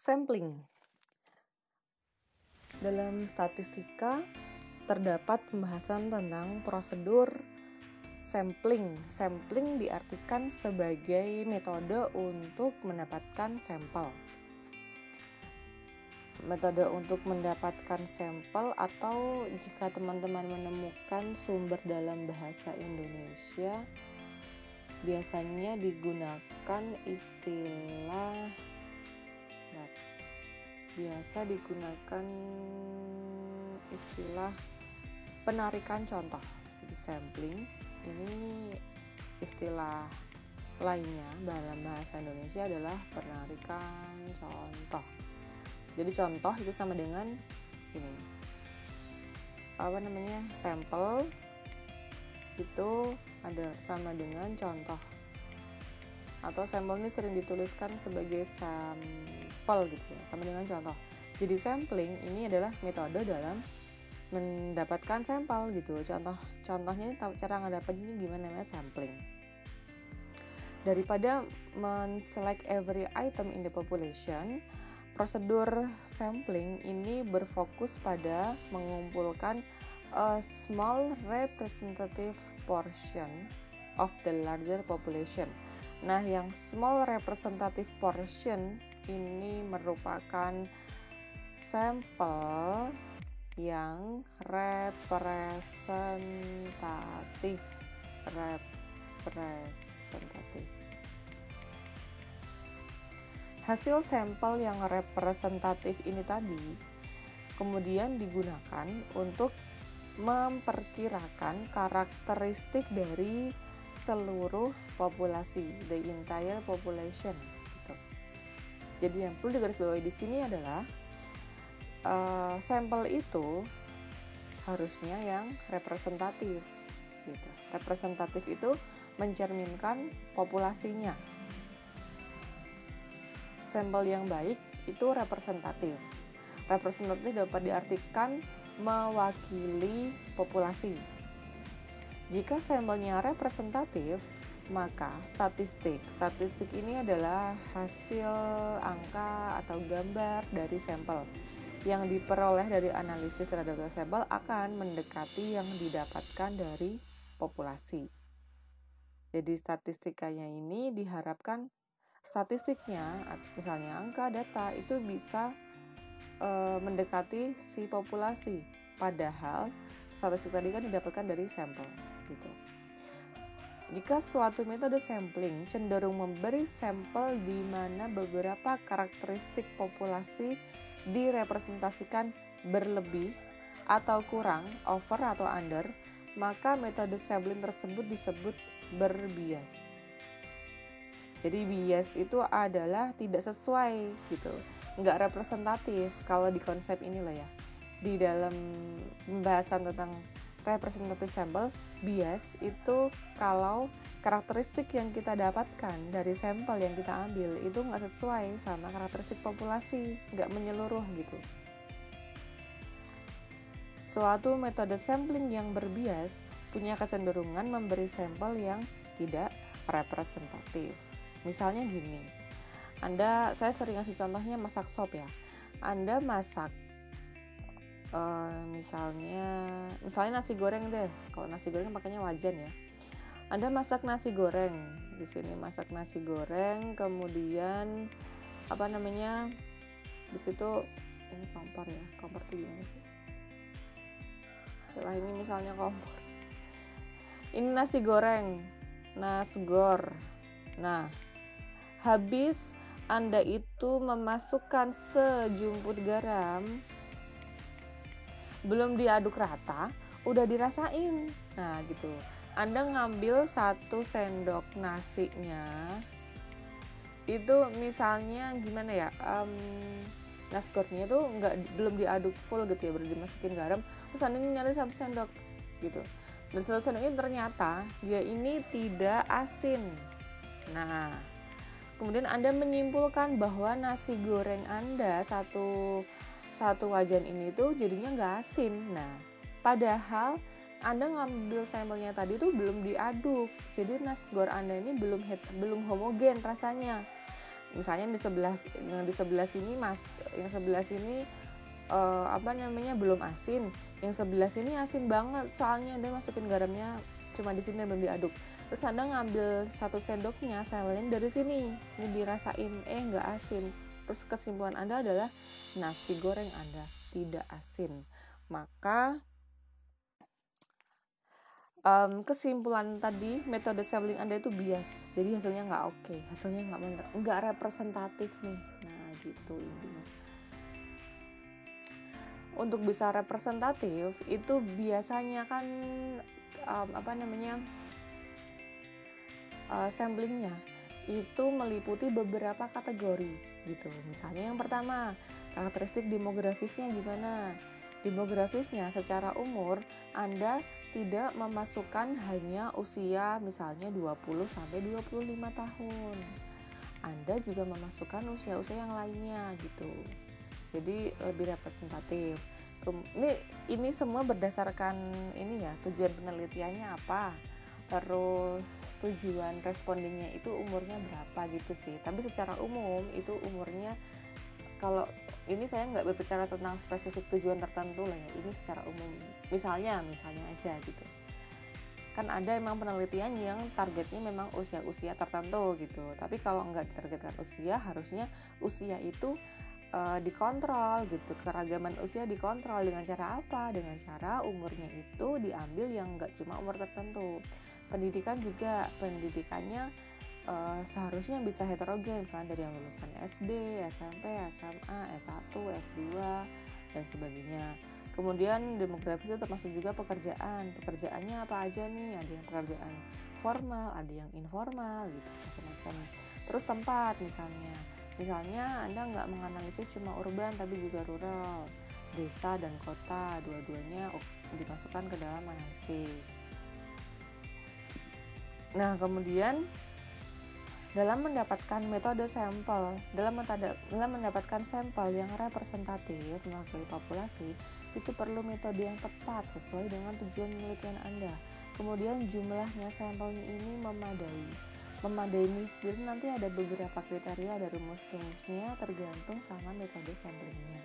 Sampling. Dalam statistika terdapat pembahasan tentang prosedur sampling. Sampling diartikan sebagai metode untuk mendapatkan sampel. Metode untuk mendapatkan sampel, atau jika teman-teman menemukan sumber dalam bahasa Indonesia, biasanya digunakan istilah penarikan contoh. Di sampling ini istilah lainnya dalam bahasa Indonesia adalah penarikan contoh. Jadi contoh itu sama dengan ini. Sampel itu ada sama dengan contoh. Atau sampel ini sering dituliskan sebagai sampel gitu ya, sama dengan contoh. Jadi sampling ini adalah metode dalam mendapatkan sampel gitu. Contohnya cara ngedapatnya gimana, namanya sampling. Daripada men-select every item in the population, prosedur sampling ini berfokus pada mengumpulkan a small representative portion of the larger population. Nah, yang small representative portion ini merupakan sampel yang representatif. Hasil sampel yang representatif ini tadi kemudian digunakan untuk memperkirakan karakteristik dari seluruh populasi, the entire population gitu. Jadi yang perlu digarisbawahi di sini adalah sampel itu harusnya yang representatif gitu. Representatif itu mencerminkan populasinya. Sampel yang baik itu representatif. Representatif dapat diartikan mewakili populasi. Jika sampelnya representatif, maka statistik ini adalah hasil angka atau gambar dari sampel yang diperoleh dari analisis terhadap sampel akan mendekati yang didapatkan dari populasi. Jadi statistikanya ini diharapkan statistiknya, misalnya angka, data itu bisa mendekati si populasi, padahal statistik tadi kan didapatkan dari sampel gitu. Jika suatu metode sampling cenderung memberi sampel di mana beberapa karakteristik populasi direpresentasikan berlebih atau kurang, over atau under, maka metode sampling tersebut disebut berbias. Jadi bias itu adalah tidak sesuai gitu, nggak representatif. Kalau di konsep ini loh ya, di dalam pembahasan tentang representative sample, bias itu kalau karakteristik yang kita dapatkan dari sampel yang kita ambil itu nggak sesuai sama karakteristik populasi, nggak menyeluruh gitu. Suatu metode sampling yang berbias punya kecenderungan memberi sampel yang tidak representatif. Misalnya gini, saya sering kasih contohnya masak sop ya. Anda masak misalnya nasi goreng deh. Kalau nasi goreng pakainya wajan ya. Anda masak nasi goreng. Di sini masak nasi goreng, kemudian di situ ini kompor ya. Kompor tuh gimana sih? Setelah ini misalnya kompor. Ini nasi goreng, nasgor. Nah, habis Anda itu memasukkan sejumput garam, belum diaduk rata, udah dirasain. Nah gitu, Anda ngambil 1 sendok nasinya, itu misalnya gimana ya, nasgornya itu belum diaduk full gitu ya, baru dimasukin garam, terus Anda nyari 1 sendok gitu. Dan 1 sendok ini ternyata dia ini tidak asin. Nah, kemudian Anda menyimpulkan bahwa nasi goreng Anda satu wajan ini tuh jadinya nggak asin. Nah, padahal Anda ngambil sampelnya tadi tuh belum diaduk, jadi nasgor Anda ini belum homogen rasanya. misalnya yang di sebelah sini yang sebelah sini belum asin, yang sebelah sini asin banget soalnya dia masukin garamnya cuma di sini belum diaduk. Terus Anda ngambil 1 sendoknya sambelnya dari sini, ini dirasain nggak asin. Terus kesimpulan Anda adalah nasi goreng Anda tidak asin. Maka kesimpulan tadi metode sampling Anda itu bias, jadi hasilnya nggak oke, hasilnya nggak representatif nih. Nah gitu intinya. Untuk bisa representatif itu biasanya kan samplingnya itu meliputi beberapa kategori gitu. Misalnya yang pertama, karakteristik demografisnya gimana? Demografisnya secara umur Anda tidak memasukkan hanya usia misalnya 20 sampai 25 tahun. Anda juga memasukkan usia-usia yang lainnya gitu. Jadi lebih representatif. Ini semua berdasarkan tujuan penelitiannya apa, terus tujuan respondingnya itu umurnya berapa gitu sih. Tapi secara umum itu umurnya, kalau ini saya nggak berbicara tentang spesifik tujuan tertentu lah ya, ini secara umum. Misalnya aja gitu. Kan ada emang penelitian yang targetnya memang usia-usia tertentu gitu. Tapi kalau nggak ditargetkan usia, harusnya usia itu dikontrol gitu, keragaman usia dikontrol dengan cara apa? Dengan cara umurnya itu diambil yang nggak cuma umur tertentu. Pendidikan juga, pendidikannya seharusnya bisa heterogen, misalnya dari yang lulusan SD, SMP, SMA, S1, S2 dan sebagainya. Kemudian demografis itu termasuk juga pekerjaannya apa aja nih, ada yang pekerjaan formal, ada yang informal gitu, macam-macam. Terus tempat misalnya Anda nggak menganalisis cuma urban tapi juga rural, desa dan kota, dua-duanya dimasukkan ke dalam analisis. Nah kemudian dalam mendapatkan metode sampel, dalam mendapatkan sampel yang representatif mewakili populasi, itu perlu metode yang tepat sesuai dengan tujuan penelitian Anda. Kemudian jumlahnya sampelnya ini memadai nih, jadi nanti ada beberapa kriteria, ada rumus-rumusnya tergantung sama metode samplingnya.